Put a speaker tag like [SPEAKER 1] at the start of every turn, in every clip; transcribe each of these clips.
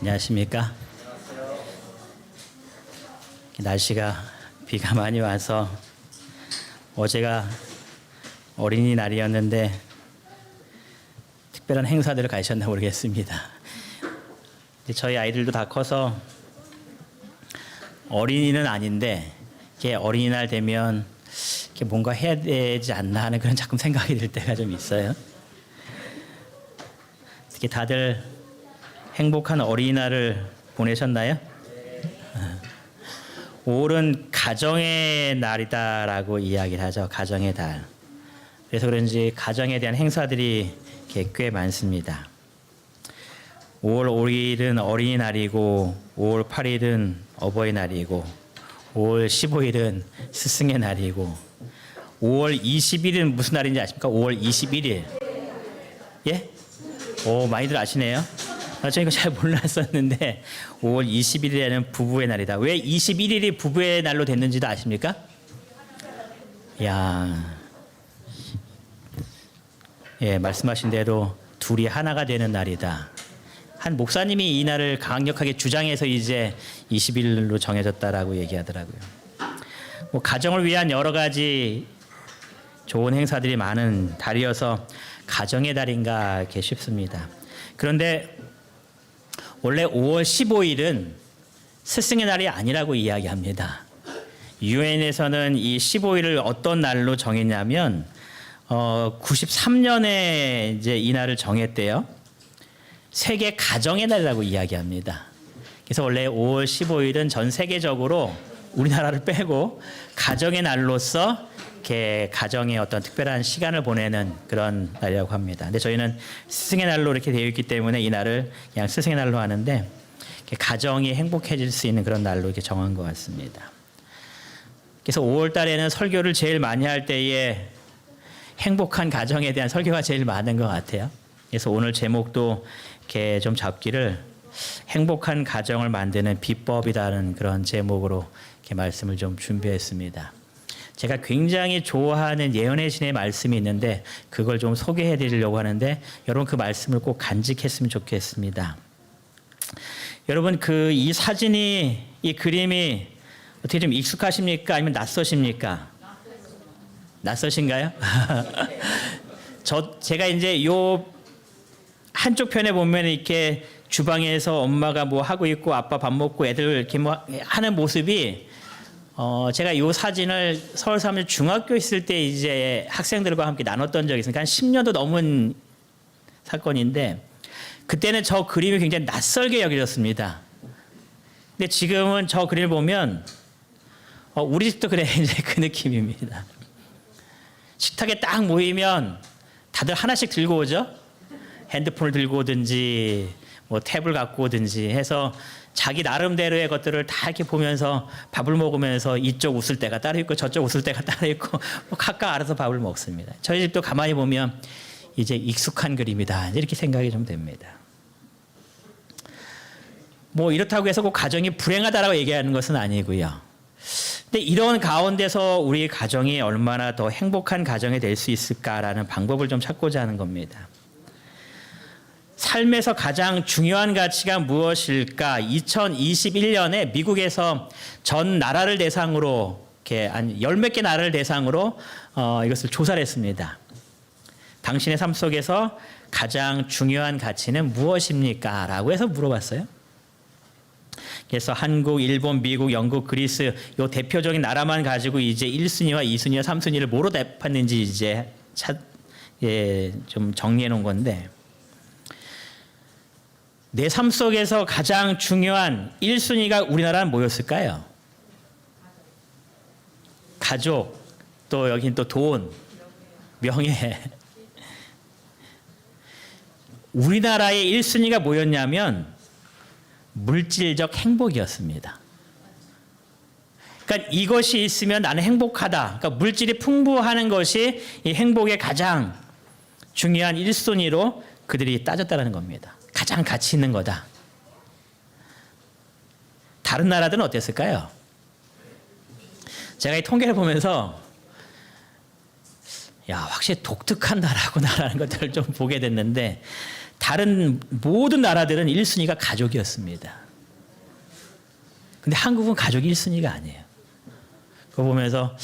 [SPEAKER 1] 안녕하십니까? 날씨가 비가 많이 와서 어제가 어린이날이었는데 특별한 행사들을 가셨나 모르겠습니다. 저희 아이들도 다 커서 어린이는 아닌데 어린이날 되면 뭔가 해야 되지 않나 하는 그런 자꾸 생각이 들 때가 좀 있어요. 특히 다들 행복한 어린이날을 보내셨나요? 5월은 가정의 날이다라고 이야기를 하죠. 가정의 달. 그래서 그런지 가정에 대한 행사들이 꽤 많습니다. 5월 5일은 어린이날이고 5월 8일은 어버이날이고 5월 15일은 스승의 날이고 5월 20일은 무슨 날인지 아십니까? 5월 21일. 예? 오, 많이들 아시네요. 저 이거 잘 몰랐었는데 5월 20일에는 부부의 날이다. 왜 21일이 부부의 날로 됐는지도 아십니까? 야, 예, 말씀하신 대로 둘이 하나가 되는 날이다. 한 목사님이 이 날을 강력하게 주장해서 이제 20일로 정해졌다라고 얘기하더라고요. 가정을 위한 여러 가지 좋은 행사들이 많은 달이어서 가정의 달인가 싶습니다. 그런데 원래 5월 15일은 스승의 날이 아니라고 이야기합니다. 유엔에서는 이 15일을 어떤 날로 정했냐면 93년에 이제 이 날을 정했대요. 세계 가정의 날이라고 이야기합니다. 그래서 원래 5월 15일은 전 세계적으로 우리나라를 빼고 가정의 날로서 이렇게 가정의 어떤 특별한 시간을 보내는 그런 날이라고 합니다. 근데 저희는 스승의 날로 이렇게 되어 있기 때문에 이 날을 그냥 스승의 날로 하는데 가정이 행복해질 수 있는 그런 날로 이렇게 정한 것 같습니다. 그래서 5월 달에는 설교를 제일 많이 할 때에 행복한 가정에 대한 설교가 제일 많은 것 같아요. 그래서 오늘 제목도 이렇게 좀 잡기를 행복한 가정을 만드는 비법이라는 그런 제목으로 이렇게 말씀을 좀 준비했습니다. 제가 굉장히 좋아하는 예언의 신의 말씀이 있는데 그걸 좀 소개해 드리려고 하는데 여러분 그 말씀을 꼭 간직했으면 좋겠습니다. 여러분 이 사진이 이 그림이 어떻게 좀 익숙하십니까? 아니면 낯서십니까? 낯서신가요? 제가 이제 요 한쪽 편에 보면 이렇게 주방에서 엄마가 뭐 하고 있고 아빠 밥 먹고 애들 이렇게 뭐 하는 모습이 제가 이 사진을 서울 사람들 중학교 있을 때 이제 학생들과 함께 나눴던 적이 있으니까 한 10년도 넘은 사건인데 그때는 저 그림이 굉장히 낯설게 여겨졌습니다. 근데 지금은 저 그림을 보면 우리 집도 그래 이제 그 느낌입니다. 식탁에 딱 모이면 다들 하나씩 들고 오죠. 핸드폰을 들고 오든지 뭐 탭을 갖고 오든지 해서 자기 나름대로의 것들을 다 이렇게 보면서 밥을 먹으면서 이쪽 웃을 때가 따로 있고 저쪽 웃을 때가 따로 있고 뭐 각각 알아서 밥을 먹습니다. 저희 집도 가만히 보면 이제 익숙한 그림이다 이렇게 생각이 좀 됩니다. 뭐 이렇다고 해서 꼭 가정이 불행하다라고 얘기하는 것은 아니고요. 근데 이런 가운데서 우리 가정이 얼마나 더 행복한 가정이 될 수 있을까라는 방법을 좀 찾고자 하는 겁니다. 삶에서 가장 중요한 가치가 무엇일까? 2021년에 미국에서 전 나라를 대상으로 이렇게 한 10몇 개 나라를 대상으로 이것을 조사를 했습니다. 당신의 삶 속에서 가장 중요한 가치는 무엇입니까? 라고 해서 물어봤어요. 그래서 한국, 일본, 미국, 영국, 그리스 요 대표적인 나라만 가지고 이제 1순위와 2순위와 3순위를 뭐로 대팠는지 이제 좀 정리해 놓은 건데 내 삶 속에서 가장 중요한 1순위가 우리나라는 뭐였을까요? 가족, 또 여긴 또 돈, 명예. 우리나라의 1순위가 뭐였냐면 물질적 행복이었습니다. 그러니까 이것이 있으면 나는 행복하다. 그러니까 물질이 풍부하는 것이 이 행복의 가장 중요한 1순위로 그들이 따졌다는 겁니다. 가장 가치 있는 거다. 다른 나라들은 어땠을까요? 제가 이 통계를 보면서 확실히 독특한 나라구나라는 것들을 좀 보게 됐는데 다른 모든 나라들은 1순위가 가족이었습니다. 근데 한국은 가족이 1순위가 아니에요. 그거 보면서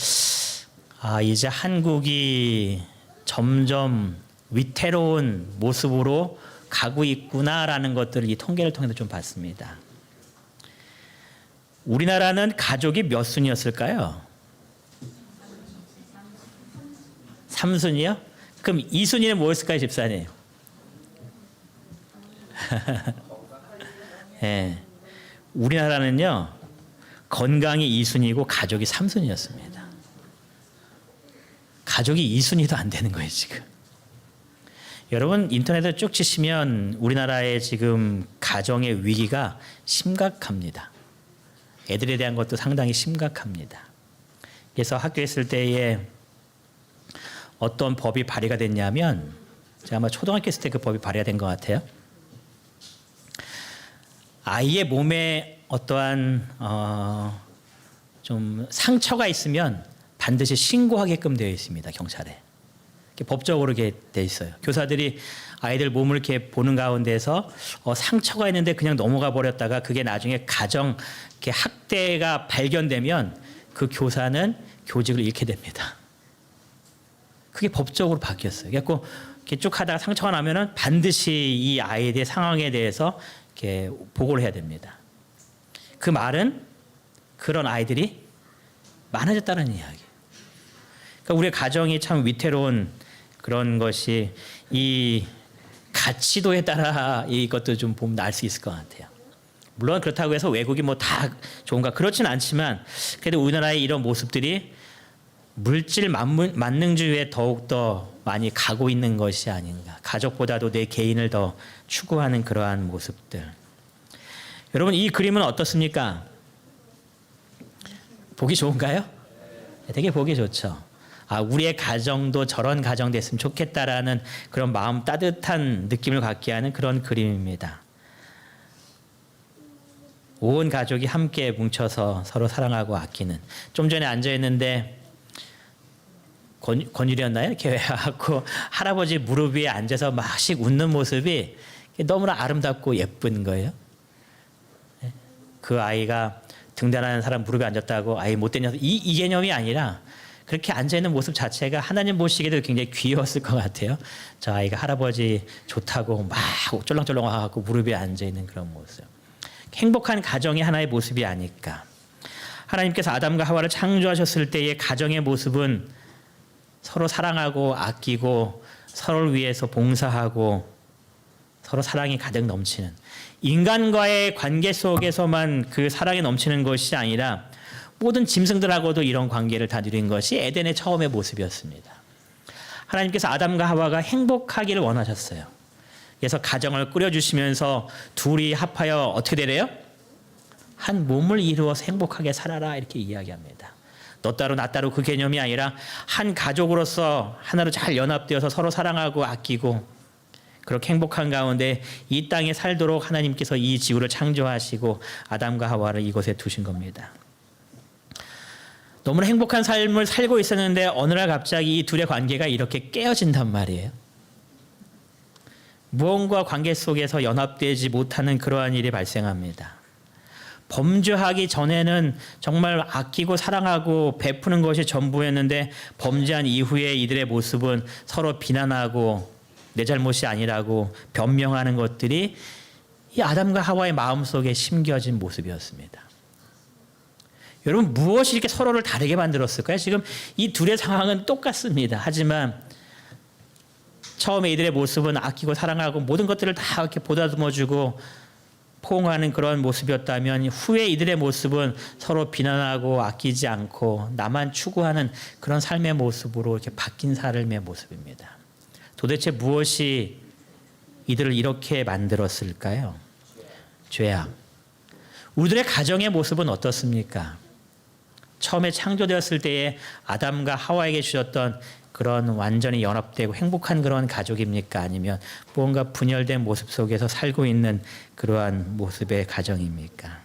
[SPEAKER 1] 이제 한국이 점점 위태로운 모습으로 가고 있구나라는 것들을 이 통계를 통해서 좀 봤습니다. 우리나라는 가족이 몇 순위였을까요? 3순위요? 그럼 2순위는 뭐였을까요, 집사님? 네. 우리나라는요, 건강이 2순위고 가족이 3순위였습니다. 가족이 2순위도 안 되는 거예요, 지금. 여러분, 인터넷에 쭉 치시면 우리나라의 지금 가정의 위기가 심각합니다. 애들에 대한 것도 상당히 심각합니다. 그래서 학교에 있을 때에 어떤 법이 발의가 됐냐면, 제가 아마 초등학교 있을 때 그 법이 발의가 된 것 같아요. 아이의 몸에 어떠한 좀 상처가 있으면 반드시 신고하게끔 되어 있습니다, 경찰에. 법적으로 이렇게 돼 있어요. 교사들이 아이들 몸을 이렇게 보는 가운데서 상처가 있는데 그냥 넘어가 버렸다가 그게 나중에 가정 이렇게 학대가 발견되면 그 교사는 교직을 잃게 됩니다. 그게 법적으로 바뀌었어요. 그래서 이렇게 쭉 하다가 상처가 나면은 반드시 이 아이에 대해 상황에 대해서 이렇게 보고를 해야 됩니다. 그 말은 그런 아이들이 많아졌다는 이야기. 그러니까 우리 가정이 참 위태로운 그런 것이 이 가치도에 따라 이것도 좀 보면 알 수 있을 것 같아요. 물론 그렇다고 해서 외국이 뭐 다 좋은가 그렇지는 않지만 그래도 우리나라의 이런 모습들이 물질 만능주의에 더욱더 많이 가고 있는 것이 아닌가. 가족보다도 내 개인을 더 추구하는 그러한 모습들. 여러분, 이 그림은 어떻습니까? 보기 좋은가요? 되게 보기 좋죠. 우리의 가정도 저런 가정 됐으면 좋겠다라는 그런 마음 따뜻한 느낌을 갖게 하는 그런 그림입니다. 온 가족이 함께 뭉쳐서 서로 사랑하고 아끼는. 좀 전에 앉아있는데 권율이었나요? 이렇게 와갖고 할아버지 무릎 위에 앉아서 막씩 웃는 모습이 너무나 아름답고 예쁜 거예요. 그 아이가 등단하는 사람 무릎에 앉았다고 아이 못된 녀석 이 개념이 아니라 그렇게 앉아있는 모습 자체가 하나님 보시기에도 굉장히 귀여웠을 것 같아요. 저 아이가 할아버지 좋다고 막 쫄랑쫄랑 와갖고 무릎에 앉아있는 그런 모습. 행복한 가정의 하나의 모습이 아닐까. 하나님께서 아담과 하와를 창조하셨을 때의 가정의 모습은 서로 사랑하고 아끼고 서로를 위해서 봉사하고 서로 사랑이 가득 넘치는, 인간과의 관계 속에서만 그 사랑이 넘치는 것이 아니라 모든 짐승들하고도 이런 관계를 다 누린 것이 에덴의 처음의 모습이었습니다. 하나님께서 아담과 하와가 행복하기를 원하셨어요. 그래서 가정을 꾸려주시면서 둘이 합하여 어떻게 되래요? 한 몸을 이루어서 행복하게 살아라 이렇게 이야기합니다. 너 따로 나 따로 그 개념이 아니라 한 가족으로서 하나로 잘 연합되어서 서로 사랑하고 아끼고 그렇게 행복한 가운데 이 땅에 살도록 하나님께서 이 지구를 창조하시고 아담과 하와를 이곳에 두신 겁니다. 너무나 행복한 삶을 살고 있었는데 어느 날 갑자기 이 둘의 관계가 이렇게 깨어진단 말이에요. 무언가 관계 속에서 연합되지 못하는 그러한 일이 발생합니다. 범죄하기 전에는 정말 아끼고 사랑하고 베푸는 것이 전부였는데 범죄한 이후에 이들의 모습은 서로 비난하고 내 잘못이 아니라고 변명하는 것들이 이 아담과 하와의 마음속에 심겨진 모습이었습니다. 여러분, 무엇이 이렇게 서로를 다르게 만들었을까요? 지금 이 둘의 상황은 똑같습니다. 하지만 처음에 이들의 모습은 아끼고 사랑하고 모든 것들을 다 이렇게 보다듬어주고 포옹하는 그런 모습이었다면 후에 이들의 모습은 서로 비난하고 아끼지 않고 나만 추구하는 그런 삶의 모습으로 이렇게 바뀐 삶의 모습입니다. 도대체 무엇이 이들을 이렇게 만들었을까요? 죄악. 우리들의 가정의 모습은 어떻습니까? 처음에 창조되었을 때에 아담과 하와에게 주셨던 그런 완전히 연합되고 행복한 그런 가족입니까? 아니면 뭔가 분열된 모습 속에서 살고 있는 그러한 모습의 가정입니까?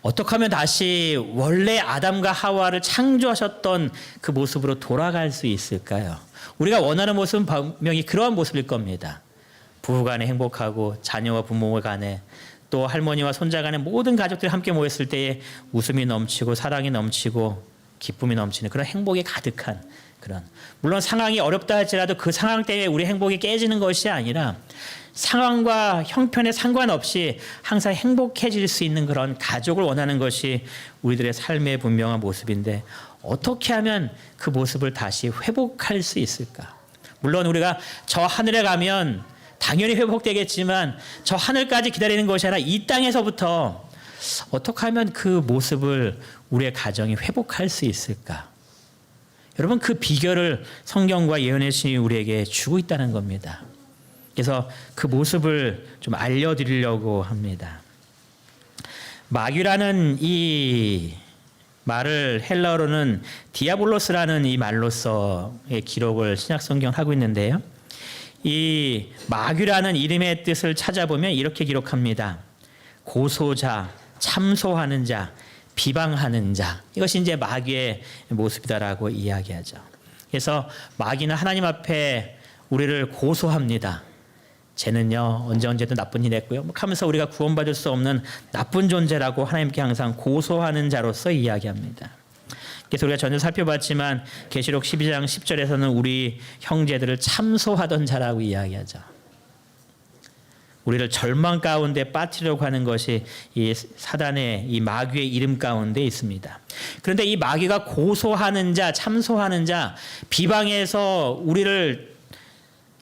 [SPEAKER 1] 어떻게 하면 다시 원래 아담과 하와를 창조하셨던 그 모습으로 돌아갈 수 있을까요? 우리가 원하는 모습은 분명히 그러한 모습일 겁니다. 부부 간에 행복하고 자녀와 부모 간에 또 할머니와 손자 간에 모든 가족들이 함께 모였을 때에 웃음이 넘치고 사랑이 넘치고 기쁨이 넘치는 그런 행복이 가득한 그런, 물론 상황이 어렵다 할지라도 그 상황 때문에 우리 행복이 깨지는 것이 아니라 상황과 형편에 상관없이 항상 행복해질 수 있는 그런 가족을 원하는 것이 우리들의 삶의 분명한 모습인데, 어떻게 하면 그 모습을 다시 회복할 수 있을까? 물론 우리가 저 하늘에 가면 당연히 회복되겠지만 저 하늘까지 기다리는 것이 아니라 이 땅에서부터 어떻게 하면 그 모습을 우리의 가정이 회복할 수 있을까? 여러분, 그 비결을 성경과 예언의 신이 우리에게 주고 있다는 겁니다. 그래서 그 모습을 좀 알려드리려고 합니다. 마귀라는 이 말을 헬라어로는 디아볼로스라는 이 말로서의 기록을 신약 성경은 하고 있는데요. 이 마귀라는 이름의 뜻을 찾아보면 이렇게 기록합니다. 고소자, 참소하는 자, 비방하는 자. 이것이 이제 마귀의 모습이다라고 이야기하죠. 그래서 마귀는 하나님 앞에 우리를 고소합니다. 쟤는요 언제도 나쁜 일 했고요 하면서 우리가 구원받을 수 없는 나쁜 존재라고 하나님께 항상 고소하는 자로서 이야기합니다. 그래서 우리가 전에 살펴봤지만 계시록 12장 10절에서는 우리 형제들을 참소하던 자라고 이야기하죠. 우리를 절망 가운데 빠뜨리려고 하는 것이 이 사단의, 이 마귀의 이름 가운데 있습니다. 그런데 이 마귀가 고소하는 자, 참소하는 자, 비방해서 우리를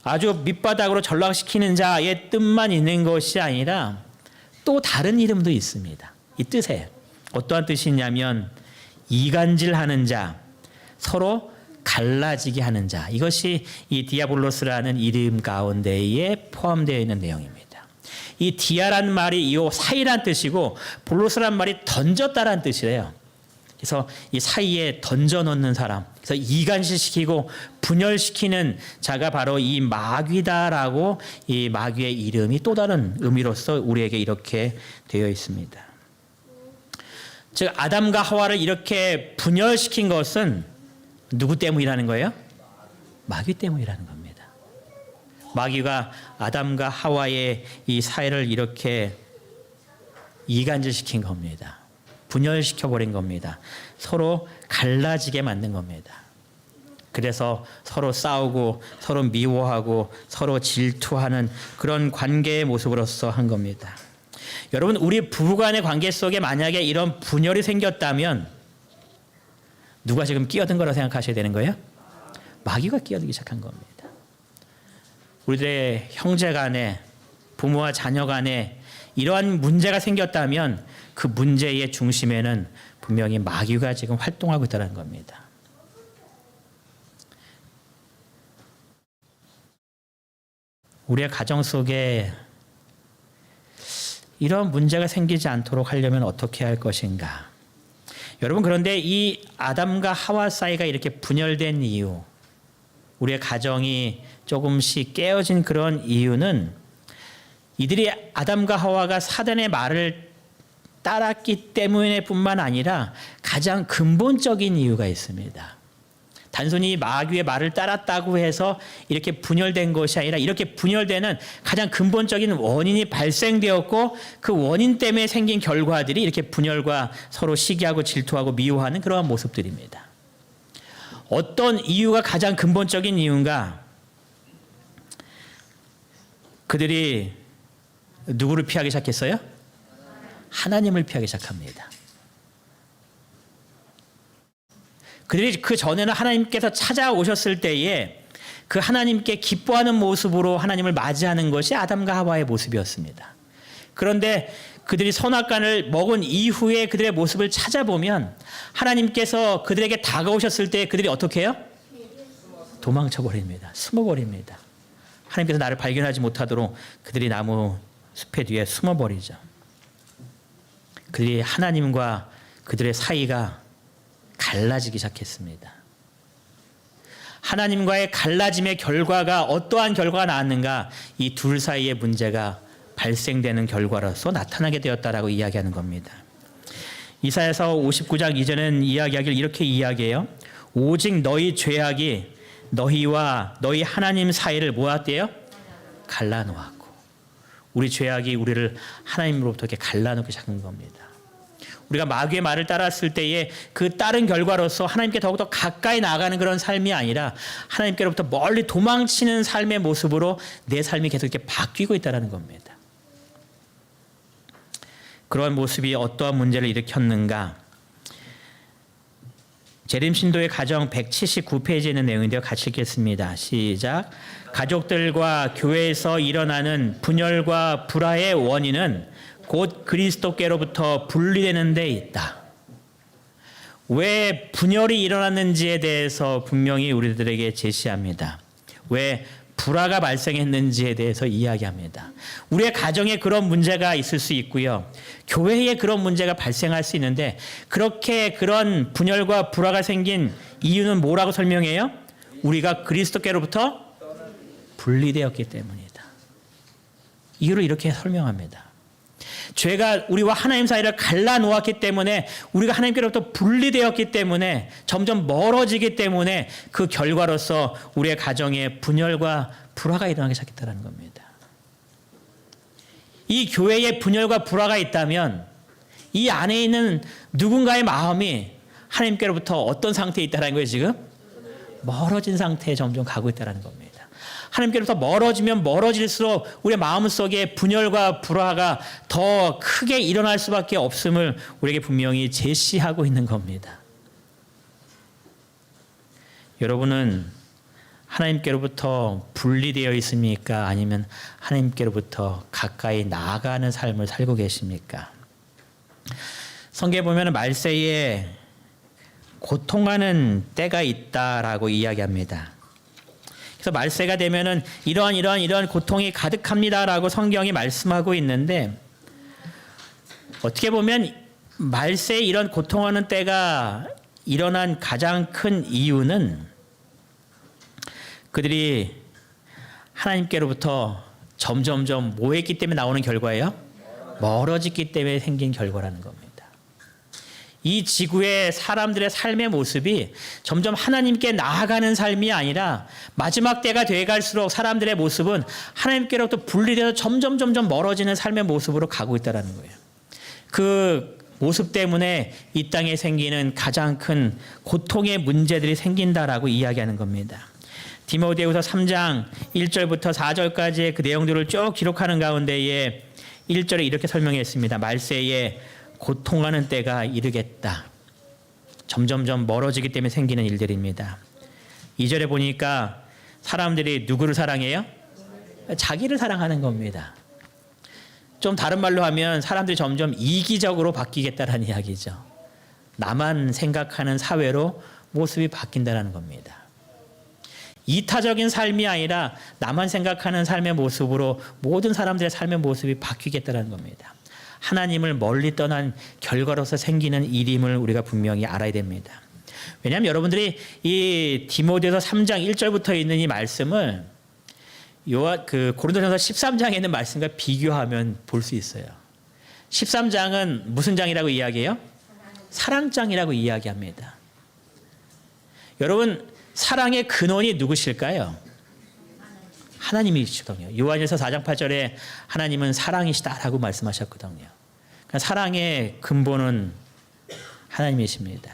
[SPEAKER 1] 아주 밑바닥으로 전락시키는 자의 뜻만 있는 것이 아니라 또 다른 이름도 있습니다. 이 뜻에 어떠한 뜻이 있냐면 이간질하는 자, 서로 갈라지게 하는 자. 이것이 이 디아볼로스라는 이름 가운데에 포함되어 있는 내용입니다. 이 디아란 말이 이 사이란 뜻이고 볼로스란 말이 던졌다란 뜻이래요. 그래서 이 사이에 던져놓는 사람, 그래서 이간시키고 분열시키는 자가 바로 이 마귀다라고 이 마귀의 이름이 또 다른 의미로서 우리에게 이렇게 되어 있습니다. 즉 아담과 하와를 이렇게 분열시킨 것은 누구 때문이라는 거예요? 마귀 때문이라는 겁니다. 마귀가 아담과 하와의 이 사이를 이렇게 이간질시킨 겁니다. 분열시켜버린 겁니다. 서로 갈라지게 만든 겁니다. 그래서 서로 싸우고 서로 미워하고 서로 질투하는 그런 관계의 모습으로서 한 겁니다. 여러분, 우리 부부간의 관계 속에 만약에 이런 분열이 생겼다면 누가 지금 끼어든 거라고 생각하셔야 되는 거예요? 마귀가 끼어들기 시작한 겁니다. 우리들의 형제 간에, 부모와 자녀 간에 이러한 문제가 생겼다면 그 문제의 중심에는 분명히 마귀가 지금 활동하고 있다는 겁니다. 우리의 가정 속에 이런 문제가 생기지 않도록 하려면 어떻게 할 것인가? 여러분, 그런데 이 아담과 하와 사이가 이렇게 분열된 이유, 우리의 가정이 조금씩 깨어진 그런 이유는 이들이 아담과 하와가 사단의 말을 따랐기 때문에 뿐만 아니라 가장 근본적인 이유가 있습니다. 단순히 마귀의 말을 따랐다고 해서 이렇게 분열된 것이 아니라 이렇게 분열되는 가장 근본적인 원인이 발생되었고 그 원인 때문에 생긴 결과들이 이렇게 분열과 서로 시기하고 질투하고 미워하는 그러한 모습들입니다. 어떤 이유가 가장 근본적인 이유인가? 그들이 누구를 피하기 시작했어요? 하나님을 피하기 시작합니다. 그들이 그 전에는 하나님께서 찾아오셨을 때에 그 하나님께 기뻐하는 모습으로 하나님을 맞이하는 것이 아담과 하와의 모습이었습니다. 그런데 그들이 선악과를 먹은 이후에 그들의 모습을 찾아보면 하나님께서 그들에게 다가오셨을 때 그들이 어떻게 해요? 도망쳐버립니다. 숨어버립니다. 하나님께서 나를 발견하지 못하도록 그들이 나무 숲의 뒤에 숨어버리죠. 그들이 하나님과 그들의 사이가 갈라지기 시작했습니다. 하나님과의 갈라짐의 결과가 어떠한 결과가 나왔는가? 이 둘 사이의 문제가 발생되는 결과로서 나타나게 되었다라고 이야기하는 겁니다. 이사야서 59장 이전엔 이야기하길 이렇게 이야기해요. 오직 너희 죄악이 너희와 너희 하나님 사이를 모았대요? 갈라놓았고. 우리 죄악이 우리를 하나님으로부터 이렇게 갈라놓기 시작한 겁니다. 우리가 마귀의 말을 따랐을 때에 그 따른 결과로서 하나님께 더욱더 가까이 나아가는 그런 삶이 아니라 하나님께로부터 멀리 도망치는 삶의 모습으로 내 삶이 계속 이렇게 바뀌고 있다는 겁니다. 그런 모습이 어떠한 문제를 일으켰는가? 재림 신도의 가정 179페이지에 있는 내용인데요. 같이 읽겠습니다. 시작. 가족들과 교회에서 일어나는 분열과 불화의 원인은 곧 그리스도께로부터 분리되는 데 있다. 왜 분열이 일어났는지에 대해서 분명히 우리들에게 제시합니다. 왜 불화가 발생했는지에 대해서 이야기합니다. 우리의 가정에 그런 문제가 있을 수 있고요. 교회에 그런 문제가 발생할 수 있는데 그렇게 그런 분열과 불화가 생긴 이유는 뭐라고 설명해요? 우리가 그리스도께로부터 분리되었기 때문이다. 이유를 이렇게 설명합니다. 죄가 우리와 하나님 사이를 갈라놓았기 때문에 우리가 하나님께로부터 분리되었기 때문에 점점 멀어지기 때문에 그 결과로서 우리의 가정에 분열과 불화가 일어나기 시작했다는 겁니다. 이 교회에 분열과 불화가 있다면 이 안에 있는 누군가의 마음이 하나님께로부터 어떤 상태에 있다는 거예요 지금? 멀어진 상태에 점점 가고 있다는 겁니다. 하나님께로부터 멀어지면 멀어질수록 우리의 마음속에 분열과 불화가 더 크게 일어날 수밖에 없음을 우리에게 분명히 제시하고 있는 겁니다. 여러분은 하나님께로부터 분리되어 있습니까? 아니면 하나님께로부터 가까이 나아가는 삶을 살고 계십니까? 성경에 보면 말세에 고통하는 때가 있다라고 이야기합니다. 그래서 말세가 되면은 이러한 고통이 가득합니다라고 성경이 말씀하고 있는데 어떻게 보면 말세에 이런 고통하는 때가 일어난 가장 큰 이유는 그들이 하나님께로부터 점점점 뭐했기 때문에 나오는 결과예요? 멀어졌기 때문에 생긴 결과라는 겁니다. 이 지구의 사람들의 삶의 모습이 점점 하나님께 나아가는 삶이 아니라 마지막 때가 돼갈수록 사람들의 모습은 하나님께로부터 분리되어 점점 멀어지는 삶의 모습으로 가고 있다는 거예요. 그 모습 때문에 이 땅에 생기는 가장 큰 고통의 문제들이 생긴다라고 이야기하는 겁니다. 디모데후서 3장 1절부터 4절까지의 그 내용들을 쭉 기록하는 가운데에 1절에 이렇게 설명했습니다. 말세에 고통하는 때가 이르겠다. 점점점 멀어지기 때문에 생기는 일들입니다. 2절에 보니까 사람들이 누구를 사랑해요? 자기를 사랑하는 겁니다. 좀 다른 말로 하면 사람들이 점점 이기적으로 바뀌겠다라는 이야기죠. 나만 생각하는 사회로 모습이 바뀐다는 겁니다. 이타적인 삶이 아니라 나만 생각하는 삶의 모습으로 모든 사람들의 삶의 모습이 바뀌겠다는 겁니다. 하나님을 멀리 떠난 결과로서 생기는 일임을 우리가 분명히 알아야 됩니다. 왜냐하면 여러분들이 이 디모데서 3장 1절부터 있는 이 말씀을 고린도전서 13장에 있는 말씀과 비교하면 볼 수 있어요. 13장은 무슨 장이라고 이야기해요? 사랑장이라고 이야기합니다. 여러분 사랑의 근원이 누구실까요? 하나님이시거든요. 요한일서 4장 8절에 하나님은 사랑이시다라고 말씀하셨거든요. 그러니까 사랑의 근본은 하나님이십니다.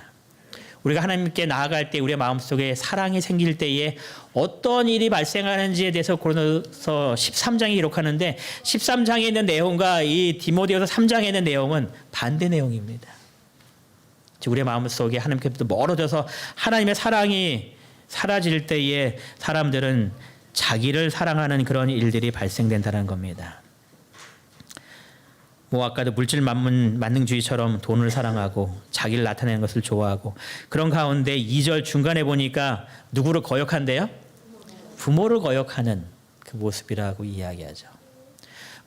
[SPEAKER 1] 우리가 하나님께 나아갈 때 우리의 마음속에 사랑이 생길 때에 어떤 일이 발생하는지에 대해서 고린도서 13장이 기록하는데 13장에 있는 내용과 이 디모데후서 3장에 있는 내용은 반대 내용입니다. 즉 우리의 마음속에 하나님께부터 멀어져서 하나님의 사랑이 사라질 때에 사람들은 자기를 사랑하는 그런 일들이 발생된다는 겁니다. 아까도 물질 만능주의처럼 돈을 사랑하고 자기를 나타내는 것을 좋아하고 그런 가운데 2절 중간에 보니까 누구를 거역한대요? 부모를 거역하는 그 모습이라고 이야기하죠.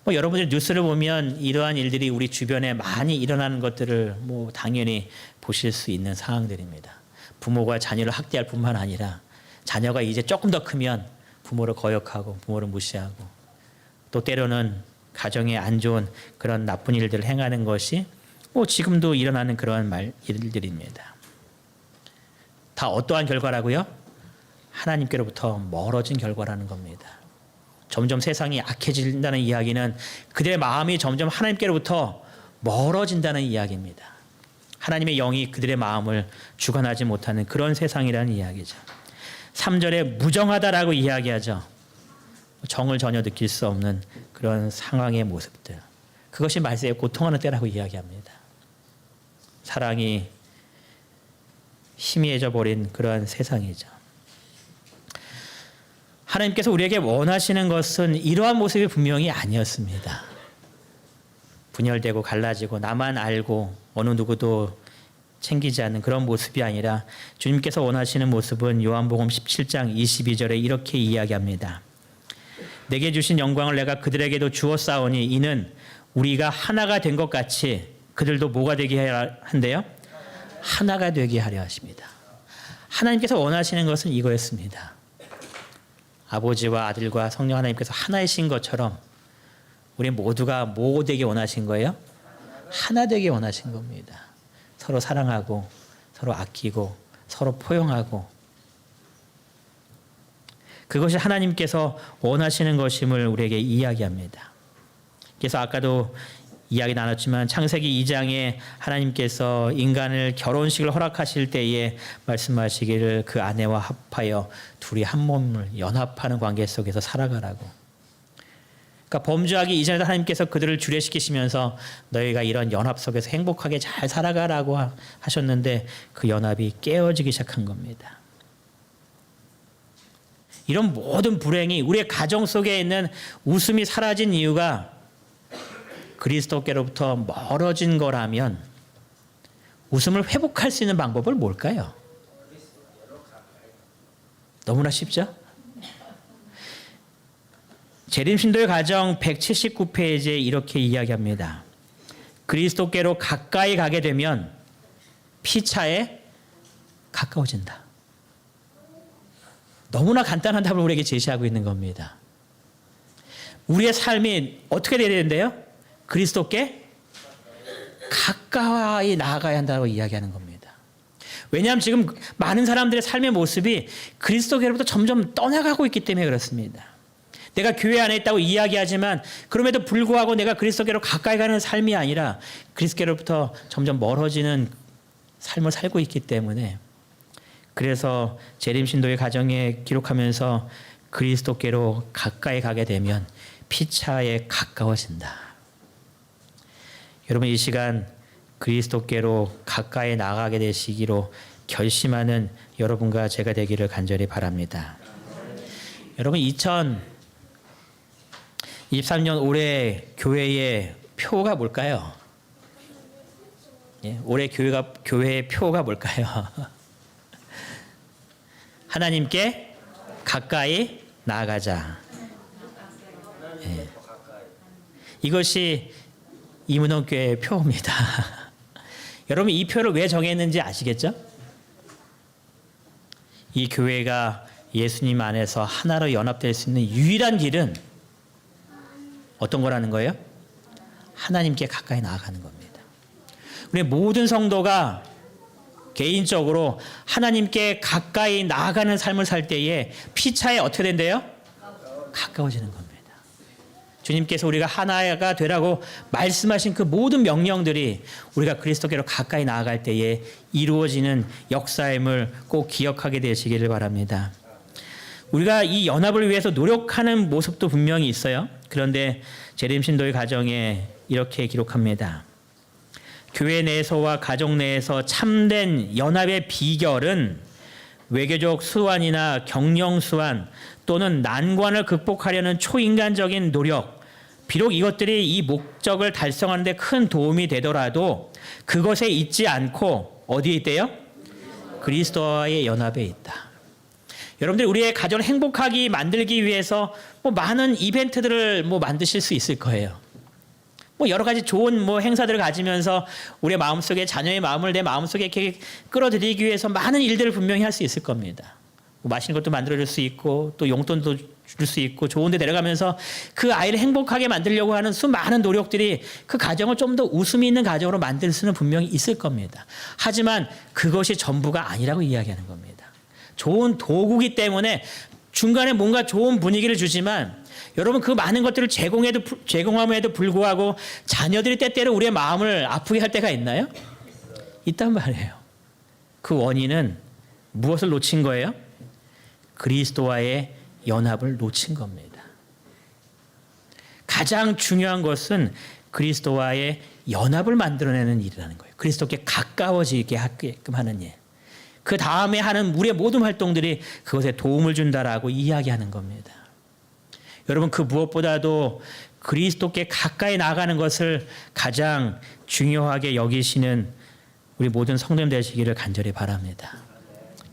[SPEAKER 1] 여러분들 뉴스를 보면 이러한 일들이 우리 주변에 많이 일어나는 것들을 당연히 보실 수 있는 상황들입니다. 부모가 자녀를 학대할 뿐만 아니라 자녀가 이제 조금 더 크면 부모를 거역하고 부모를 무시하고 또 때로는 가정에 안 좋은 그런 나쁜 일들을 행하는 것이 지금도 일어나는 그러한 일들입니다. 다 어떠한 결과라고요? 하나님께로부터 멀어진 결과라는 겁니다. 점점 세상이 악해진다는 이야기는 그들의 마음이 점점 하나님께로부터 멀어진다는 이야기입니다. 하나님의 영이 그들의 마음을 주관하지 못하는 그런 세상이라는 이야기죠. 3절에 무정하다라고 이야기하죠. 정을 전혀 느낄 수 없는 그런 상황의 모습들. 그것이 말세에 고통하는 때라고 이야기합니다. 사랑이 희미해져 버린 그러한 세상이죠. 하나님께서 우리에게 원하시는 것은 이러한 모습이 분명히 아니었습니다. 분열되고 갈라지고 나만 알고 어느 누구도 챙기지 않는 그런 모습이 아니라 주님께서 원하시는 모습은 요한복음 17장 22절에 이렇게 이야기합니다. 내게 주신 영광을 내가 그들에게도 주었사오니 이는 우리가 하나가 된 것 같이 그들도 뭐가 되게 하려 한대요? 하나가 되게 하려 하십니다. 하나님께서 원하시는 것은 이거였습니다. 아버지와 아들과 성령 하나님께서 하나이신 것처럼 우리 모두가 뭐 되게 원하신 거예요? 하나 되게 원하신 겁니다. 서로 사랑하고 서로 아끼고 서로 포용하고 그것이 하나님께서 원하시는 것임을 우리에게 이야기합니다. 그래서 아까도 이야기 나눴지만 창세기 2장에 하나님께서 인간을 결혼식을 허락하실 때에 말씀하시기를 그 아내와 합하여 둘이 한 몸을 연합하는 관계 속에서 살아가라고. 그러니까 범죄하기 이전에도 하나님께서 그들을 주례시키시면서 너희가 이런 연합 속에서 행복하게 잘 살아가라고 하셨는데 그 연합이 깨어지기 시작한 겁니다. 이런 모든 불행이 우리의 가정 속에 있는 웃음이 사라진 이유가 그리스도께로부터 멀어진 거라면 웃음을 회복할 수 있는 방법은 뭘까요? 너무나 쉽죠? 재림신도의 가정 179페이지에 이렇게 이야기합니다. 그리스도께로 가까이 가게 되면 피차에 가까워진다. 너무나 간단한 답을 우리에게 제시하고 있는 겁니다. 우리의 삶이 어떻게 되어야 되는데요? 그리스도께 가까이 나아가야 한다고 이야기하는 겁니다. 왜냐하면 지금 많은 사람들의 삶의 모습이 그리스도께로부터 점점 떠나가고 있기 때문에 그렇습니다. 내가 교회 안에 있다고 이야기하지만 그럼에도 불구하고 내가 그리스도께로 가까이 가는 삶이 아니라 그리스도께로부터 점점 멀어지는 삶을 살고 있기 때문에 그래서 재림신도의 가정에 기록하면서 그리스도께로 가까이 가게 되면 피차에 가까워진다. 여러분 이 시간 그리스도께로 가까이 나가게 되시기로 결심하는 여러분과 제가 되기를 간절히 바랍니다. 여러분 2023년 올해 교회의 표가 뭘까요? 예, 올해 교회의 표가 뭘까요? 하나님께 가까이 나아가자. 예. 이것이 이문원교회의 표입니다. 여러분 이 표를 왜 정했는지 아시겠죠? 이 교회가 예수님 안에서 하나로 연합될 수 있는 유일한 길은 어떤 거라는 거예요? 하나님께 가까이 나아가는 겁니다. 우리 모든 성도가 개인적으로 하나님께 가까이 나아가는 삶을 살 때에 피차에 어떻게 된대요? 가까워지는 겁니다. 주님께서 우리가 하나가 되라고 말씀하신 그 모든 명령들이 우리가 그리스도께로 가까이 나아갈 때에 이루어지는 역사임을 꼭 기억하게 되시기를 바랍니다. 우리가 이 연합을 위해서 노력하는 모습도 분명히 있어요. 그런데 재림신도의 가정에 이렇게 기록합니다. 교회 내에서와 가정 내에서 참된 연합의 비결은 외교적 수완이나 경영 수완 또는 난관을 극복하려는 초인간적인 노력, 비록 이것들이 이 목적을 달성하는 데 큰 도움이 되더라도 그것에 있지 않고 어디에 있대요? 그리스도와의 연합에 있다. 여러분들 우리의 가정을 행복하게 만들기 위해서 많은 이벤트들을 만드실 수 있을 거예요. 여러 가지 좋은 행사들을 가지면서 우리의 마음속에 자녀의 마음을 내 마음속에 이렇게 끌어들이기 위해서 많은 일들을 분명히 할 수 있을 겁니다. 맛있는 것도 만들어줄 수 있고 또 용돈도 줄 수 있고 좋은 데 내려가면서 그 아이를 행복하게 만들려고 하는 수많은 노력들이 그 가정을 좀 더 웃음이 있는 가정으로 만들 수는 분명히 있을 겁니다. 하지만 그것이 전부가 아니라고 이야기하는 겁니다. 좋은 도구기 때문에 중간에 뭔가 좋은 분위기를 주지만 여러분 그 많은 것들을 제공함에도 불구하고 자녀들이 때때로 우리의 마음을 아프게 할 때가 있나요? 있단 말이에요. 그 원인은 무엇을 놓친 거예요? 그리스도와의 연합을 놓친 겁니다. 가장 중요한 것은 그리스도와의 연합을 만들어내는 일이라는 거예요. 그리스도께 가까워지게 하게끔 하는 일. 그 다음에 하는 우리의 모든 활동들이 그것에 도움을 준다라고 이야기하는 겁니다. 여러분 그 무엇보다도 그리스도께 가까이 나가는 것을 가장 중요하게 여기시는 우리 모든 성도님 되시기를 간절히 바랍니다.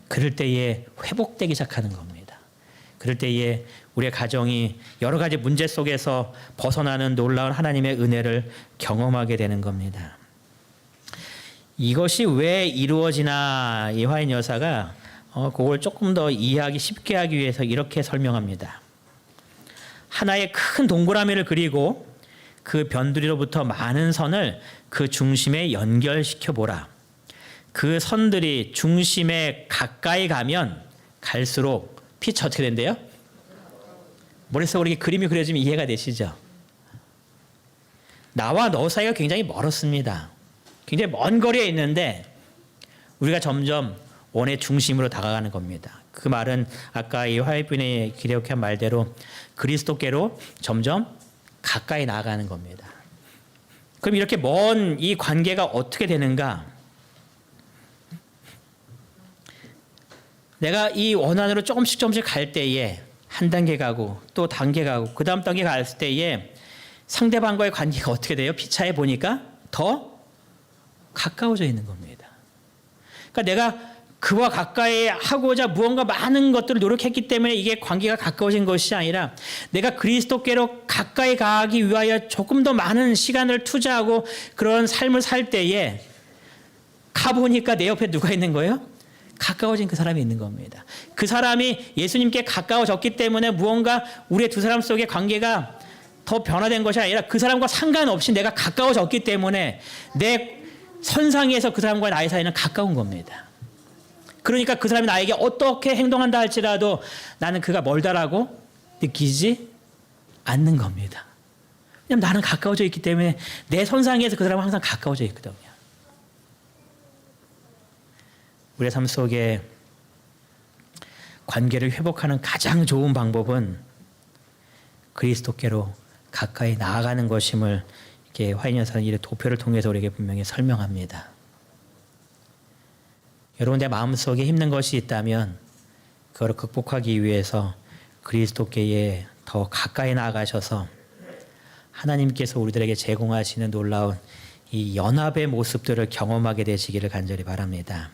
[SPEAKER 1] 그럴 때에 회복되기 시작하는 겁니다. 그럴 때에 우리의 가정이 여러 가지 문제 속에서 벗어나는 놀라운 하나님의 은혜를 경험하게 되는 겁니다. 이것이 왜 이루어지나 이 화인 여사가 그걸 조금 더 이해하기 쉽게 하기 위해서 이렇게 설명합니다. 하나의 큰 동그라미를 그리고 그 변두리로부터 많은 선을 그 중심에 연결시켜 보라. 그 선들이 중심에 가까이 가면 갈수록 빛이 어떻게 된대요? 머릿속으로 이렇게 그림이 그려지면 이해가 되시죠? 나와 너 사이가 굉장히 멀었습니다. 굉장히 먼 거리에 있는데 우리가 점점 원의 중심으로 다가가는 겁니다. 그 말은 아까 이 화해분이 기록한 말대로 그리스도께로 점점 가까이 나아가는 겁니다. 그럼 이렇게 먼 이 관계가 어떻게 되는가? 내가 이 원안으로 조금씩 갈 때에 한 단계 가고 또 단계 가고 그 다음 단계 갔을 때에 상대방과의 관계가 어떻게 돼요? 피차에 보니까 더 가까워져 있는 겁니다. 그러니까 내가 그와 가까이 하고자 무언가 많은 것들을 노력했기 때문에 이게 관계가 가까워진 것이 아니라 내가 그리스도께로 가까이 가기 위하여 조금 더 많은 시간을 투자하고 그런 삶을 살 때에 가보니까 내 옆에 누가 있는 거예요? 가까워진 그 사람이 있는 겁니다. 그 사람이 예수님께 가까워졌기 때문에 무언가 우리의 두 사람 속의 관계가 더 변화된 것이 아니라 그 사람과 상관없이 내가 가까워졌기 때문에 내 선상에서 그 사람과 나의 사이는 가까운 겁니다. 그러니까 그 사람이 나에게 어떻게 행동한다 할지라도 나는 그가 멀다라고 느끼지 않는 겁니다. 왜냐하면 나는 가까워져 있기 때문에 내 선상에서 그 사람은 항상 가까워져 있거든요. 우리의 삶 속에 관계를 회복하는 가장 좋은 방법은 그리스도께로 가까이 나아가는 것임을 이렇게 화인 여사는 이 도표를 통해서 우리에게 분명히 설명합니다. 여러분 내 마음속에 힘든 것이 있다면 그걸 극복하기 위해서 그리스도께에 더 가까이 나아가셔서 하나님께서 우리들에게 제공하시는 놀라운 이 연합의 모습들을 경험하게 되시기를 간절히 바랍니다.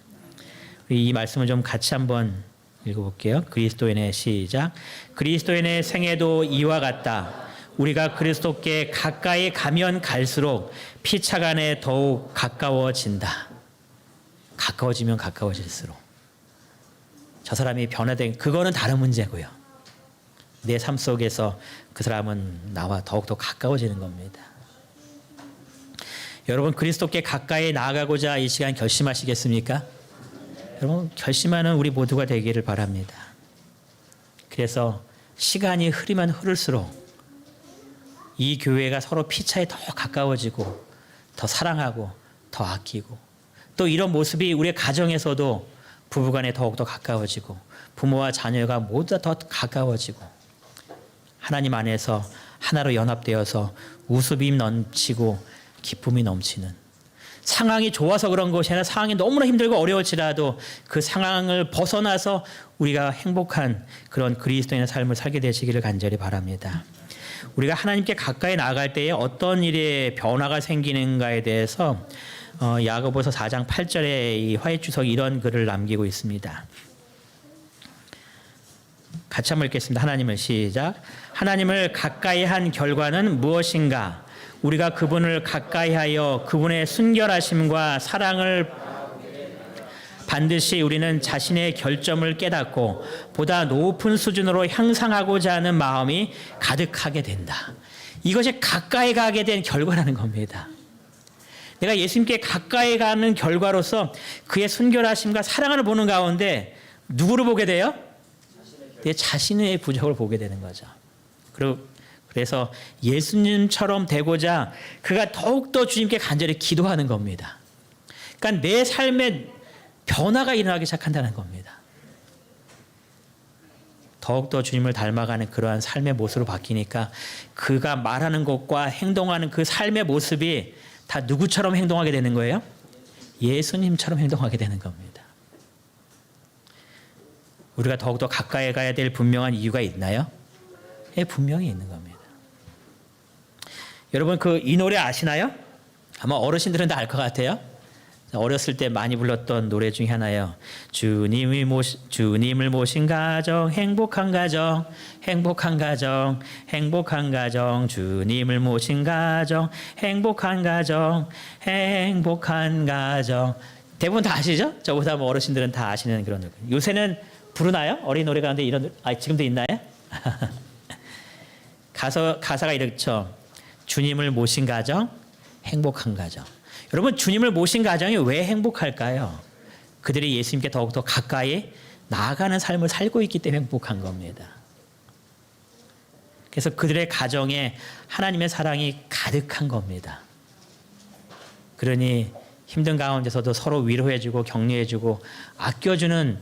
[SPEAKER 1] 우리 이 말씀을 좀 같이 한번 읽어볼게요. 그리스도인의 시작. 그리스도인의 생애도 이와 같다. 우리가 그리스도께 가까이 가면 갈수록 피차간에 더욱 가까워진다. 가까워지면 가까워질수록 저 사람이 변화된 그거는 다른 문제고요. 내 삶 속에서 그 사람은 나와 더욱더 가까워지는 겁니다. 여러분 그리스도께 가까이 나아가고자 이 시간 결심하시겠습니까? 여러분 결심하는 우리 모두가 되기를 바랍니다. 그래서 시간이 흐르면 흐를수록 이 교회가 서로 피차에 더 가까워지고 더 사랑하고 더 아끼고 또 이런 모습이 우리의 가정에서도 부부간에 더욱더 가까워지고 부모와 자녀가 모두 더 가까워지고 하나님 안에서 하나로 연합되어서 웃음이 넘치고 기쁨이 넘치는 상황이 좋아서 그런 것이 아니라 상황이 너무나 힘들고 어려울지라도 그 상황을 벗어나서 우리가 행복한 그런 그리스도인의 삶을 살게 되시기를 간절히 바랍니다. 우리가 하나님께 가까이 나아갈 때에 어떤 일의 변화가 생기는가에 대해서 야고보서 4장 8절에 이 화해주석이 이런 글을 남기고 있습니다. 같이 한번 읽겠습니다. 하나님을 시작. 하나님을 가까이 한 결과는 무엇인가? 우리가 그분을 가까이하여 그분의 순결하심과 사랑을 반드시 우리는 자신의 결점을 깨닫고 보다 높은 수준으로 향상하고자 하는 마음이 가득하게 된다. 이것이 가까이 가게 된 결과라는 겁니다. 내가 예수님께 가까이 가는 결과로서 그의 순결하심과 사랑을 보는 가운데 누구를 보게 돼요? 내 자신의 부족을 보게 되는 거죠. 그래서 예수님처럼 되고자 그가 더욱더 주님께 간절히 기도하는 겁니다. 그러니까 내 삶에 변화가 일어나기 시작한다는 겁니다. 더욱더 주님을 닮아가는 그러한 삶의 모습으로 바뀌니까 그가 말하는 것과 행동하는 그 삶의 모습이 다 누구처럼 행동하게 되는 거예요? 예수님처럼 행동하게 되는 겁니다. 우리가 더욱더 가까이 가야 될 분명한 이유가 있나요? 예, 분명히 있는 겁니다. 여러분 이 노래 아시나요? 아마 어르신들은 다 알 것 같아요. 어렸을 때 많이 불렀던 노래 중에 하나예요. 주님을 모신 가정, 행복한 가정, 행복한 가정, 행복한 가정, 주님을 모신 가정, 행복한 가정, 행복한 가정. 대부분 다 아시죠? 저보다 뭐 어르신들은 다 아시는 그런 노래. 요새는 부르나요? 어린 노래 가운데 이런 지금도 있나요? 가사가 이렇죠. 주님을 모신 가정, 행복한 가정. 여러분 주님을 모신 가정이 왜 행복할까요? 그들이 예수님께 더욱더 가까이 나아가는 삶을 살고 있기 때문에 행복한 겁니다. 그래서 그들의 가정에 하나님의 사랑이 가득한 겁니다. 그러니 힘든 가운데서도 서로 위로해주고 격려해주고 아껴주는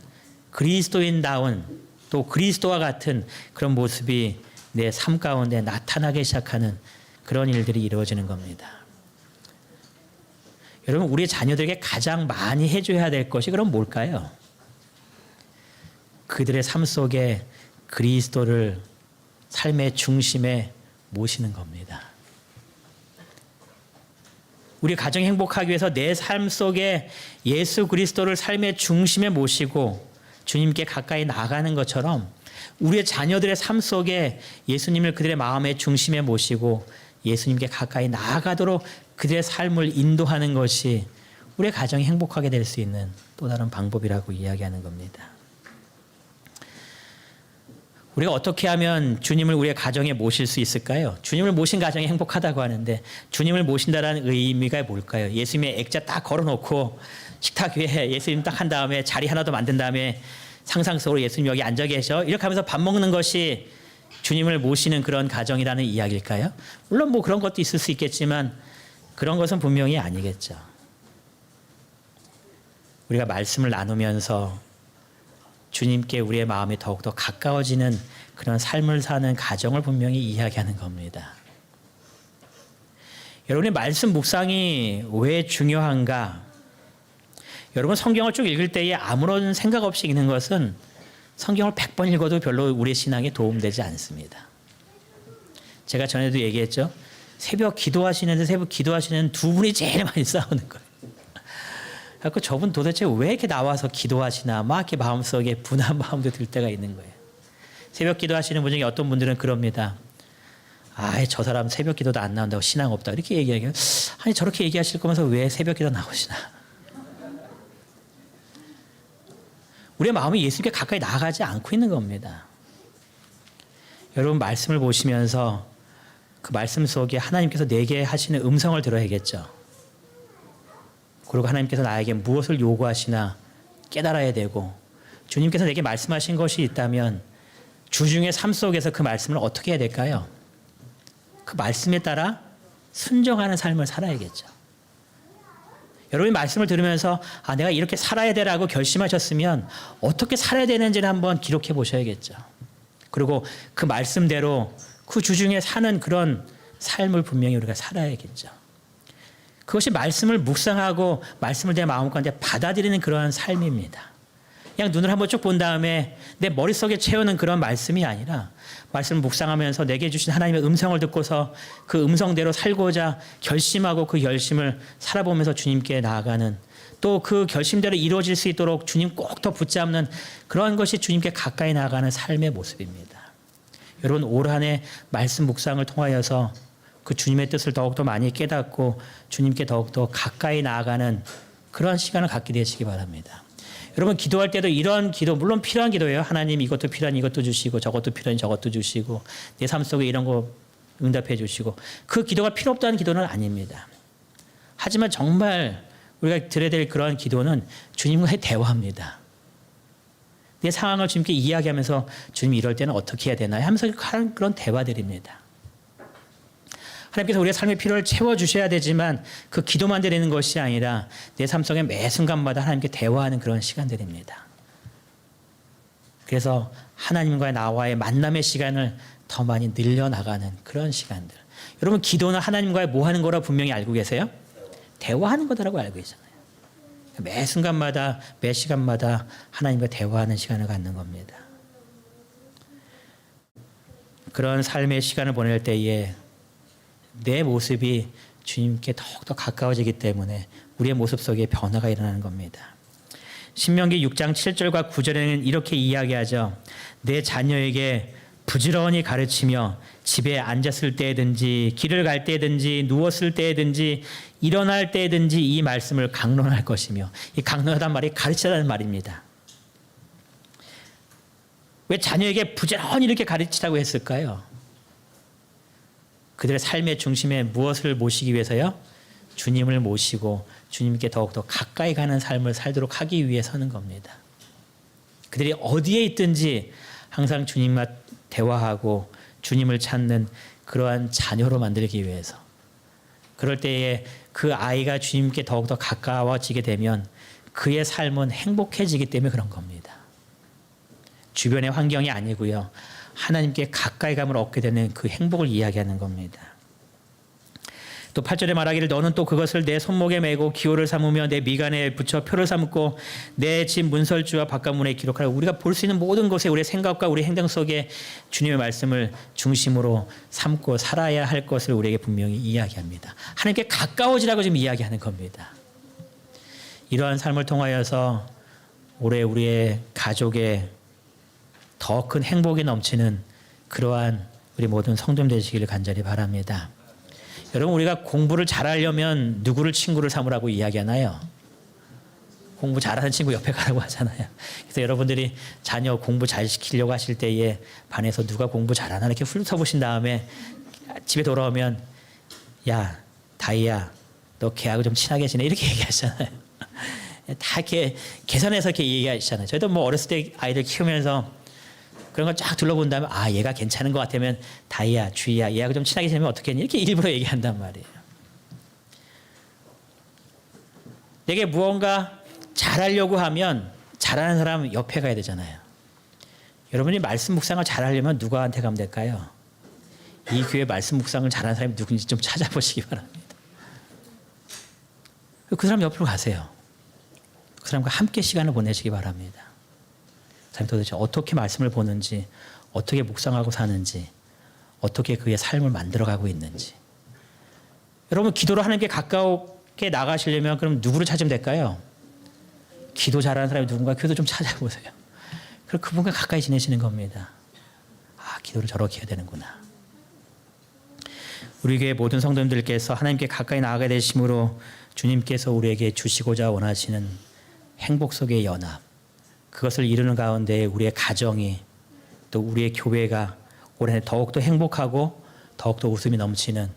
[SPEAKER 1] 그리스도인다운 또 그리스도와 같은 그런 모습이 내 삶 가운데 나타나기 시작하는 그런 일들이 이루어지는 겁니다. 여러분 우리 자녀들에게 가장 많이 해줘야 될 것이 그럼 뭘까요? 그들의 삶 속에 그리스도를 삶의 중심에 모시는 겁니다. 우리 가정이 행복하기 위해서 내 삶 속에 예수 그리스도를 삶의 중심에 모시고 주님께 가까이 나가는 것처럼 우리의 자녀들의 삶 속에 예수님을 그들의 마음의 중심에 모시고 예수님께 가까이 나아가도록 그들의 삶을 인도하는 것이 우리의 가정이 행복하게 될 수 있는 또 다른 방법이라고 이야기하는 겁니다. 우리가 어떻게 하면 주님을 우리의 가정에 모실 수 있을까요? 주님을 모신 가정이 행복하다고 하는데 주님을 모신다는 의미가 뭘까요? 예수님의 액자 딱 걸어놓고 식탁 위에 예수님 딱 한 다음에 자리 하나 더 만든 다음에 상상 속으로 예수님 여기 앉아 계셔 이렇게 하면서 밥 먹는 것이 주님을 모시는 그런 가정이라는 이야기일까요? 물론 뭐 그런 것도 있을 수 있겠지만 그런 것은 분명히 아니겠죠. 우리가 말씀을 나누면서 주님께 우리의 마음이 더욱더 가까워지는 그런 삶을 사는 가정을 분명히 이야기하는 겁니다. 여러분의 말씀 묵상이 왜 중요한가? 여러분 성경을 쭉 읽을 때에 아무런 생각 없이 읽는 것은 성경을 100번 읽어도 별로 우리 신앙에 도움되지 않습니다. 제가 전에도 얘기했죠. 새벽 기도하시는 두 분이 제일 많이 싸우는 거예요. 그래서 저분 도대체 왜 이렇게 나와서 기도하시나 막 이렇게 마음속에 분한 마음도 들 때가 있는 거예요. 새벽 기도하시는 분 중에 어떤 분들은 그럽니다. 저 사람 새벽 기도도 안 나온다고 신앙 없다 이렇게 얘기하면 아니 저렇게 얘기하실 거면서 왜 새벽 기도 나오시나. 우리의 마음이 예수님께 가까이 나아가지 않고 있는 겁니다. 여러분 말씀을 보시면서 그 말씀 속에 하나님께서 내게 하시는 음성을 들어야겠죠. 그리고 하나님께서 나에게 무엇을 요구하시나 깨달아야 되고 주님께서 내게 말씀하신 것이 있다면 주중의 삶 속에서 그 말씀을 어떻게 해야 될까요? 그 말씀에 따라 순종하는 삶을 살아야겠죠. 여러분이 말씀을 들으면서 내가 이렇게 살아야 되라고 결심하셨으면 어떻게 살아야 되는지를 한번 기록해 보셔야겠죠. 그리고 그 말씀대로 그 주중에 사는 그런 삶을 분명히 우리가 살아야겠죠. 그것이 말씀을 묵상하고 말씀을 내 마음 가운데 받아들이는 그러한 삶입니다. 그냥 눈을 한번 쭉 본 다음에 내 머릿속에 채우는 그런 말씀이 아니라 말씀을 묵상하면서 내게 주신 하나님의 음성을 듣고서 그 음성대로 살고자 결심하고 그 결심을 살아보면서 주님께 나아가는 또 그 결심대로 이루어질 수 있도록 주님 꼭 더 붙잡는 그런 것이 주님께 가까이 나아가는 삶의 모습입니다. 여러분 올 한 해 말씀 묵상을 통하여서 그 주님의 뜻을 더욱더 많이 깨닫고 주님께 더욱더 가까이 나아가는 그런 시간을 갖게 되시기 바랍니다. 여러분 기도할 때도 이런 기도 물론 필요한 기도예요. 하나님 이것도 필요한 이것도 주시고 저것도 필요한 저것도 주시고 내 삶 속에 이런 거 응답해 주시고 그 기도가 필요 없다는 기도는 아닙니다. 하지만 정말 우리가 드려야 될 그런 기도는 주님과의 대화입니다. 내 상황을 주님께 이야기하면서 주님 이럴 때는 어떻게 해야 되나요? 하면서 하는 그런 대화들입니다. 하나님께서 우리의 삶의 필요를 채워주셔야 되지만 그 기도만 드리는 것이 아니라 내 삶 속에 매 순간마다 하나님께 대화하는 그런 시간들입니다. 그래서 하나님과 나와의 만남의 시간을 더 많이 늘려나가는 그런 시간들. 여러분 기도는 하나님과의 뭐 하는 거라 분명히 알고 계세요? 대화하는 거다라고 알고 계시잖아요. 매 순간마다 매 시간마다 하나님과 대화하는 시간을 갖는 겁니다. 그런 삶의 시간을 보낼 때에 내 모습이 주님께 더욱더 가까워지기 때문에 우리의 모습 속에 변화가 일어나는 겁니다. 신명기 6장 7절과 9절에는 이렇게 이야기하죠. 내 자녀에게 부지런히 가르치며 집에 앉았을 때든지 길을 갈 때든지 누웠을 때든지 일어날 때든지 이 말씀을 강론할 것이며, 이 강론하다는 말이 가르치라는 말입니다. 왜 자녀에게 부지런히 이렇게 가르치라고 했을까요? 그들의 삶의 중심에 무엇을 모시기 위해서요? 주님을 모시고 주님께 더욱더 가까이 가는 삶을 살도록 하기 위해서는 겁니다. 그들이 어디에 있든지 항상 주님과 대화하고 주님을 찾는 그러한 자녀로 만들기 위해서. 그럴 때에 그 아이가 주님께 더욱더 가까워지게 되면 그의 삶은 행복해지기 때문에 그런 겁니다. 주변의 환경이 아니고요. 하나님께 가까이 감을 얻게 되는 그 행복을 이야기하는 겁니다. 또 8절에 말하기를 너는 또 그것을 내 손목에 메고 기호를 삼으며 내 미간에 붙여 표를 삼고 내 집 문설주와 바깥문에 기록하라. 우리가 볼 수 있는 모든 곳에 우리의 생각과 우리 행동 속에 주님의 말씀을 중심으로 삼고 살아야 할 것을 우리에게 분명히 이야기합니다. 하나님께 가까워지라고 지금 이야기하는 겁니다. 이러한 삶을 통하여서 올해 우리의 가족에 더 큰 행복이 넘치는 그러한 우리 모든 성도님 되시기를 간절히 바랍니다. 여러분 우리가 공부를 잘하려면 누구를 친구를 삼으라고 이야기하나요? 공부 잘하는 친구 옆에 가라고 하잖아요. 그래서 여러분들이 자녀 공부 잘 시키려고 하실 때에 반에서 누가 공부 잘하나 이렇게 훑어보신 다음에 집에 돌아오면 야 다이야 너 걔하고 좀 친하게 지내 이렇게 얘기하시잖아요. 다 이렇게 계산해서 이렇게 얘기하시잖아요. 저희도 뭐 어렸을 때 아이들 키우면서 그런 걸 쫙 둘러본 다음에 아 얘가 괜찮은 것 같으면 다이야 주희야 얘하고 좀 친하게 지내면 어떻겠니 이렇게 일부러 얘기한단 말이에요. 내게 무언가 잘하려고 하면 잘하는 사람 옆에 가야 되잖아요. 여러분이 말씀 묵상을 잘하려면 누구한테 가면 될까요? 이 교회 말씀 묵상을 잘하는 사람이 누군지 좀 찾아보시기 바랍니다. 그 사람 옆으로 가세요. 그 사람과 함께 시간을 보내시기 바랍니다. 도대체 어떻게 말씀을 보는지, 어떻게 묵상하고 사는지, 어떻게 그의 삶을 만들어가고 있는지. 여러분 기도로 하나님께 가까우게 나가시려면 그럼 누구를 찾으면 될까요? 기도 잘하는 사람이 누군가 그래도 좀 찾아보세요. 그럼 그분과 가까이 지내시는 겁니다. 아 기도를 저렇게 해야 되는구나. 우리 교회 모든 성도님들께서 하나님께 가까이 나아가게 되심으로 주님께서 우리에게 주시고자 원하시는 행복 속의 연합, 그것을 이루는 가운데 우리의 가정이 또 우리의 교회가 올해 더욱더 행복하고 더욱더 웃음이 넘치는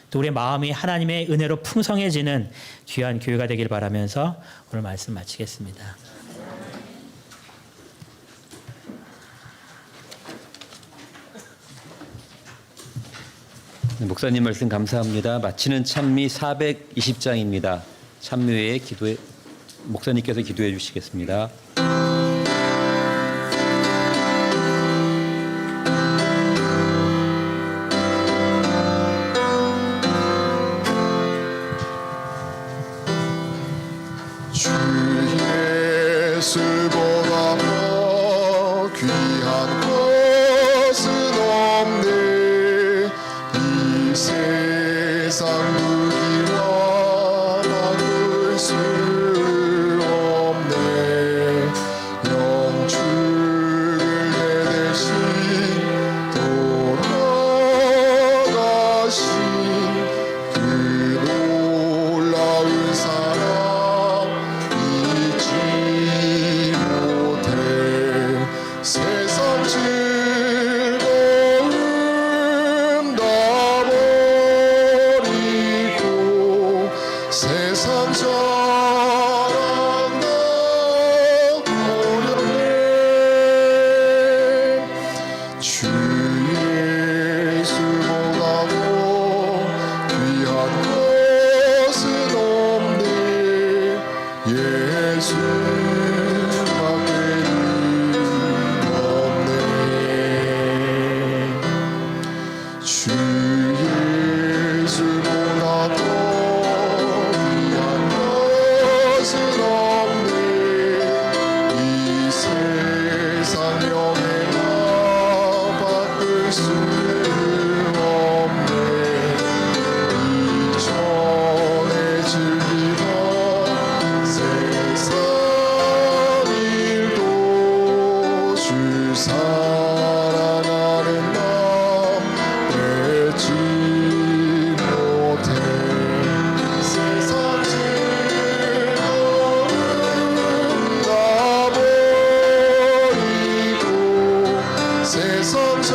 [SPEAKER 1] 또 우리의 마음이 하나님의 은혜로 풍성해지는 귀한 교회가 되길 바라면서 오늘 말씀 마치겠습니다.
[SPEAKER 2] 목사님 말씀 감사합니다. 마치는 찬미 420장입니다. 찬미회의 기도에 목사님께서 기도해 주시겠습니다.
[SPEAKER 3] 세상 사랑 다 버렸네. 주 예수보다도 귀한 것은 없네. 예수밖에는 없네. 주 예수보다도 귀한 것은 없네. 이 세상 명예가 바꿀 수 없네. 이전에 즐기던 세상 일도 주 사랑하는 맘 뺏지 못해. 세상 즐거움 가버리고 세상 사랑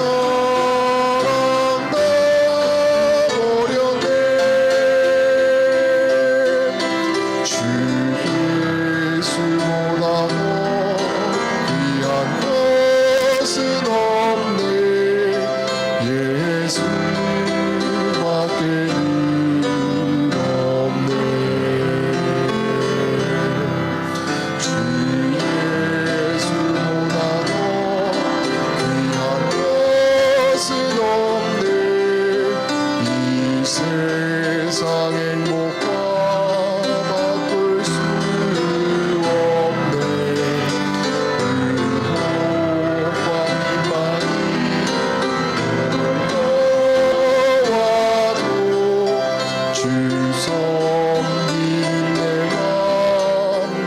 [SPEAKER 3] 가버렸네. 주 예수보다도 귀한 것은 없네. 예수밖에는 없네. 주 예수보다도 귀한 것은 없네. 이 세상 행복과 바꿀 수 없네. 유혹과 비방이 와도 주 섬기는 내 맘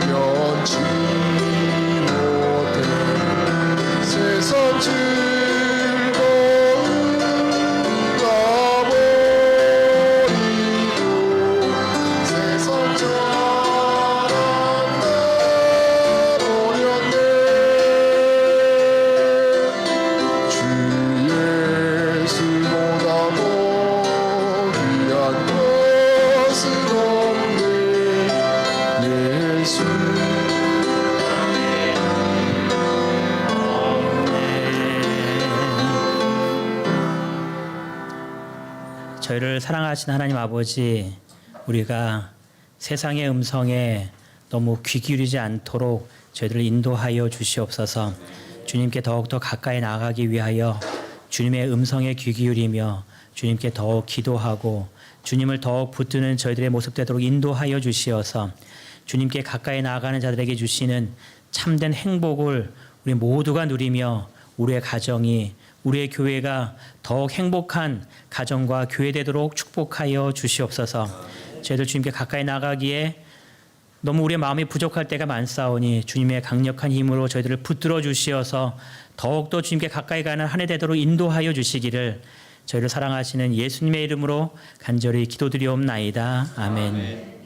[SPEAKER 3] 변치 못해. 세상 즐거움 가버리고 세상 자랑 가버렸네. 주 예수보다도 귀한 것은 없네. 예수
[SPEAKER 1] 저희를 사랑하신 하나님 아버지, 우리가 세상의 음성에 너무 귀 기울이지 않도록 저희들을 인도하여 주시옵소서. 주님께 더욱더 가까이 나아가기 위하여 주님의 음성에 귀 기울이며 주님께 더욱 기도하고 주님을 더욱 붙드는 저희들의 모습 되도록 인도하여 주시어서 주님께 가까이 나아가는 자들에게 주시는 참된 행복을 우리 모두가 누리며 우리의 가정이, 우리의 교회가 더욱 행복한 가정과 교회 되도록 축복하여 주시옵소서. 저희들 주님께 가까이 나가기에 너무 우리의 마음이 부족할 때가 많사오니 주님의 강력한 힘으로 저희들을 붙들어 주시어서 더욱더 주님께 가까이 가는 한 해 되도록 인도하여 주시기를 저희를 사랑하시는 예수님의 이름으로 간절히 기도드리옵나이다. 아멘.